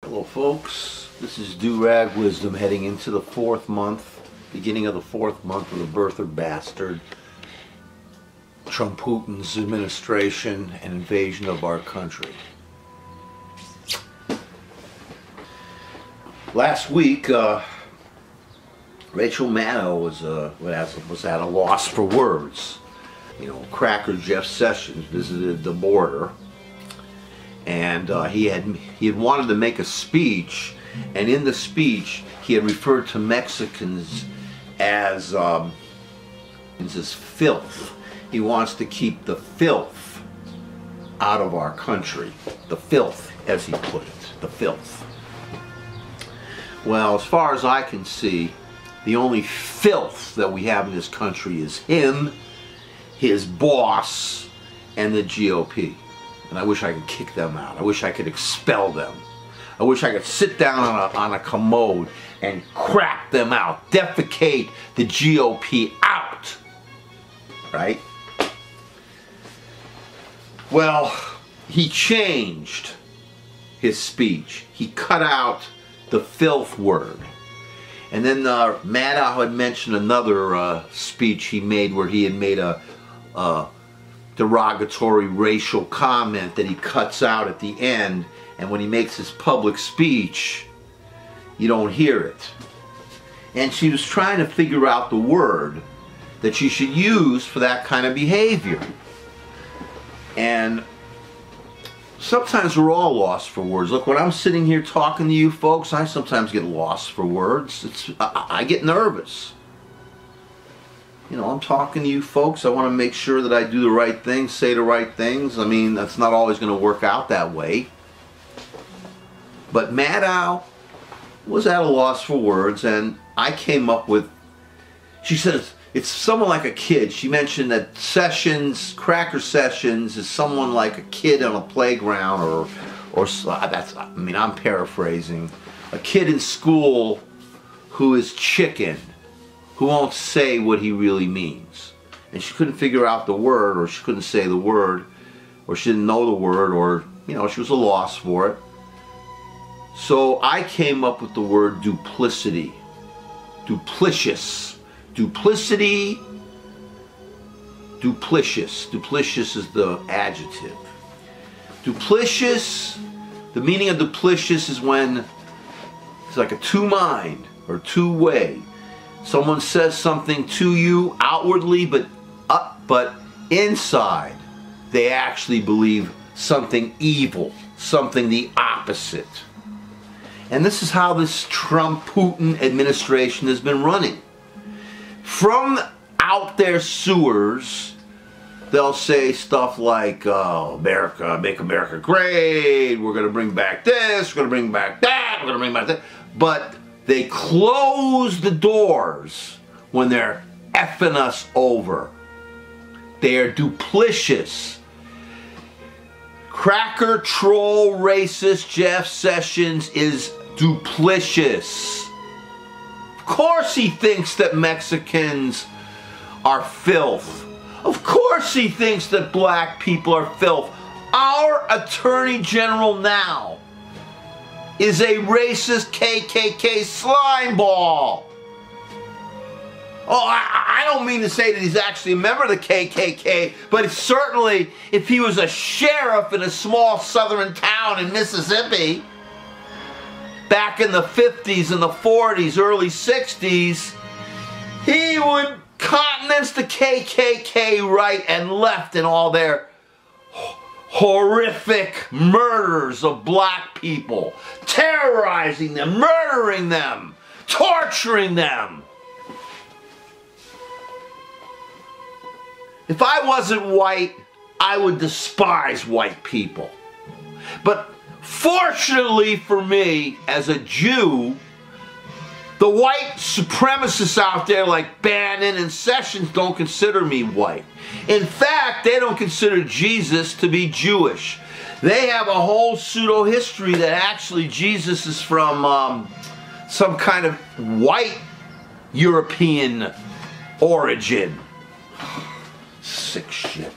Hello folks, this is Do-Rag Wisdom heading into the fourth month, beginning of the fourth month of the birther bastard, Trump Putin's administration and invasion of our country. Last week, Rachel Maddow was at a loss for words. You know, Cracker Jeff Sessions visited the border. And he had wanted to make a speech, and in the speech he had referred to Mexicans as filth. He wants to keep the filth out of our country. The filth, as he put it, the filth. Well, as far as I can see, the only filth that we have in this country is him, his boss, and the GOP. And I wish I could kick them out. I wish I could expel them. I wish I could sit down on a commode and crap them out. Defecate the GOP out. Right? Well, he changed his speech. He cut out the filth word. And then Maddow had mentioned another speech he made where he had made a derogatory racial comment that he cuts out at the end, and when he makes his public speech you don't hear it. And she was trying to figure out the word that she should use for that kind of behavior. And sometimes we're all lost for words. Look, when I'm sitting here talking to you folks, I sometimes get lost for words. I get nervous. You know, I'm talking to you folks. I want to make sure that I do the right things, say the right things. I mean, that's not always going to work out that way. But Maddow was at a loss for words, and I came up with, she said it's someone like a kid. She mentioned that Cracker Sessions is someone like a kid on a playground, or that's, I mean, I'm paraphrasing. A kid in school who is chicken, who won't say what he really means. And she couldn't figure out the word, or she couldn't say the word, or she didn't know the word, or, you know, she was a loss for it. So I came up with the word duplicity. Duplicious. Duplicity. Duplicious. Duplicious is the adjective. Duplicious, the meaning of duplicious is when it's like a two-mind or two-way. Someone says something to you outwardly, but inside they actually believe something evil, something the opposite. And this is how this Trump-Putin administration has been running. From out their sewers, they'll say stuff like, America, make America great, we're going to bring back this, we're going to bring back that, we're going to bring back that. But they close the doors when they're effing us over. They are duplicitous. Cracker, troll, racist Jeff Sessions is duplicitous. Of course he thinks that Mexicans are filth. Of course he thinks that black people are filth. Our Attorney General now is a racist KKK slimeball. Oh, I don't mean to say that he's actually a member of the KKK, but certainly if he was a sheriff in a small southern town in Mississippi back in the 50s and the 40s, early 60s, he would countenance the KKK right and left in all their horrific murders of black people, terrorizing them, murdering them, torturing them. If I wasn't white, I would despise white people. But fortunately for me, as a Jew, the white supremacists out there like Bannon and Sessions don't consider me white. In fact, they don't consider Jesus to be Jewish. They have a whole pseudo-history that actually Jesus is from some kind of white European origin. Sick shit.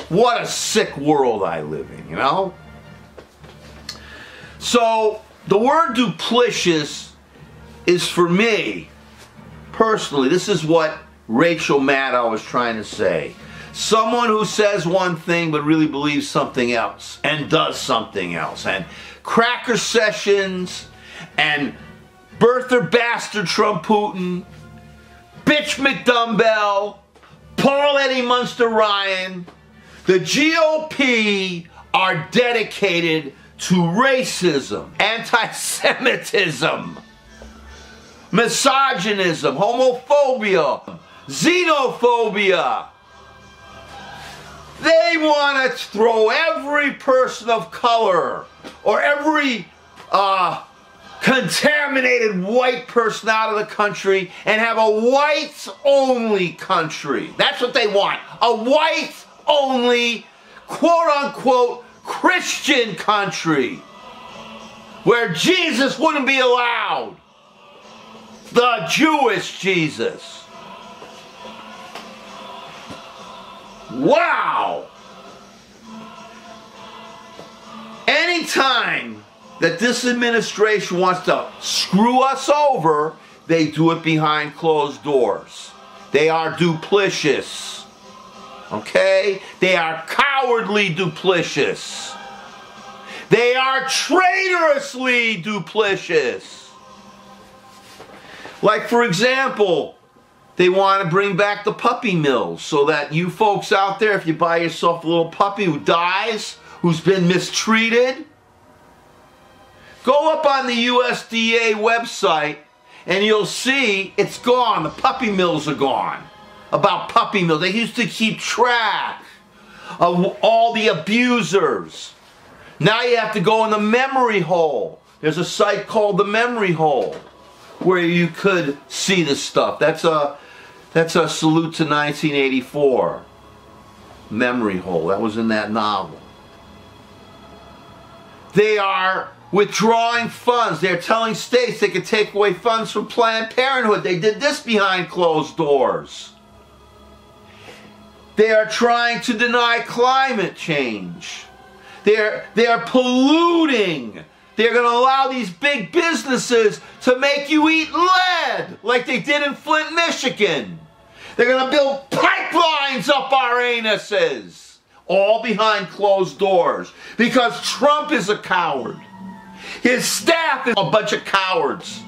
What a sick world I live in, you know? So The word duplicitous is, for me, personally, this is what Rachel Maddow was trying to say. Someone who says one thing but really believes something else and does something else. And cracker sessions and birther bastard Trump Putin, bitch McDumbbell, Paul Eddie Munster Ryan, the GOP are dedicated to racism, anti-Semitism, misogynism, homophobia, xenophobia. They want to throw every person of color or every contaminated white person out of the country and have a whites-only country. That's what they want. A whites-only, quote-unquote, Christian country where Jesus wouldn't be allowed. The Jewish Jesus. Wow! Anytime that this administration wants to screw us over, they do it behind closed doors. They are duplicitous. Okay? They are cowardly duplicitous. They are traitorously duplicitous. Like, for example, they want to bring back the puppy mills so that you folks out there, if you buy yourself a little puppy who dies, who's been mistreated, go up on the USDA website and you'll see it's gone. The puppy mills are gone. About puppy mills. They used to keep track of all the abusers. Now you have to go in the memory hole. There's a site called the Memory Hole where you could see this stuff. That's a salute to 1984. Memory Hole. That was in that novel. They are withdrawing funds. They're telling states they could take away funds from Planned Parenthood. They did this behind closed doors. They are trying to deny climate change. They are polluting. They're going to allow these big businesses to make you eat lead like they did in Flint, Michigan. They're going to build pipelines up our anuses. All behind closed doors. Because Trump is a coward. His staff is a bunch of cowards.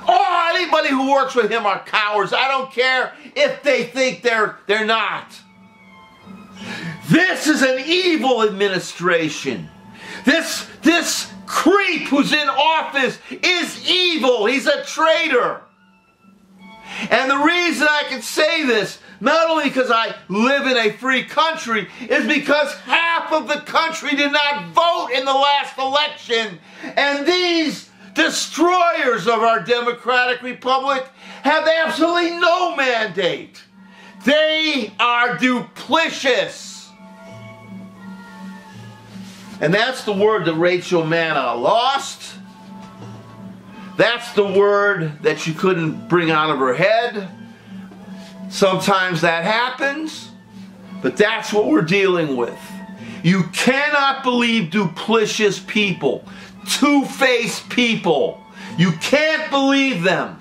Oh, anybody who works with him are cowards. I don't care if they think they're not. This is an evil administration. This creep who's in office is evil. He's a traitor. And the reason I can say this, not only because I live in a free country, is because half of the country did not vote in the last election. And these destroyers of our democratic republic have absolutely no mandate. They are duplicitous. And that's the word that Rachel Maddow lost. That's the word that she couldn't bring out of her head. Sometimes that happens, but that's what we're dealing with. You cannot believe duplicitous people, two-faced people. You can't believe them.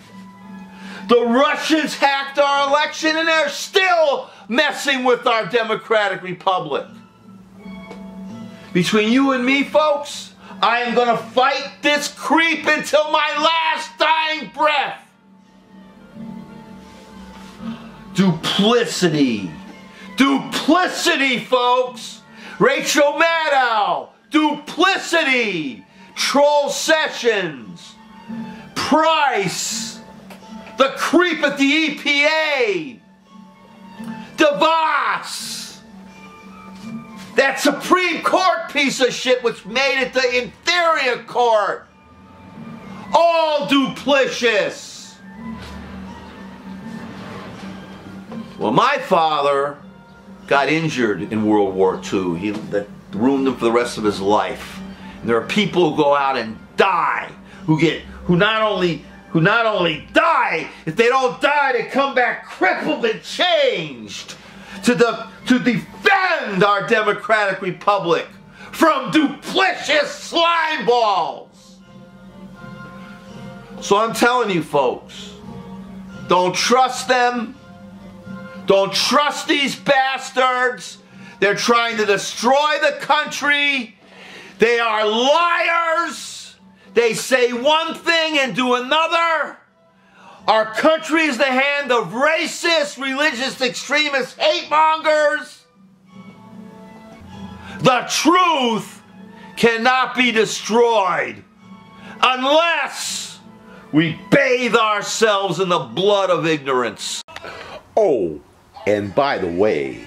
The Russians hacked our election and they're still messing with our democratic republic. Between you and me, folks, I am going to fight this creep until my last dying breath. Duplicity. Duplicity, folks. Rachel Maddow. Duplicity. Troll Sessions. Price. The creep at the EPA. DeVos. That Supreme Court piece of shit which made it the inferior court. All duplicitous. Well, my father got injured in World War II. That ruined him for the rest of his life. And there are people who go out and die, who not only die, if they don't die, they come back crippled and changed to defend our democratic republic from duplicitous slime balls. So I'm telling you folks, don't trust them. Don't trust these bastards. They're trying to destroy the country. They are liars. They say one thing and do another. Our country is the hand of racist, religious extremists, hate mongers. The truth cannot be destroyed unless we bathe ourselves in the blood of ignorance. Oh, and by the way,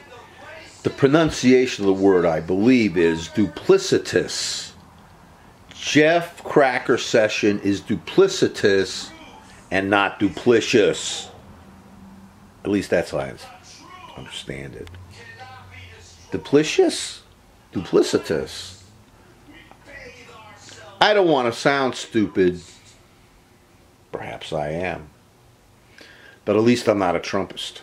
the pronunciation of the word, I believe, is duplicitous. Jeff Cracker Session is duplicitous and not duplicious. At least that's how I understand it. Duplicious? Duplicitous. I don't want to sound stupid. Perhaps I am. But at least I'm not a Trumpist.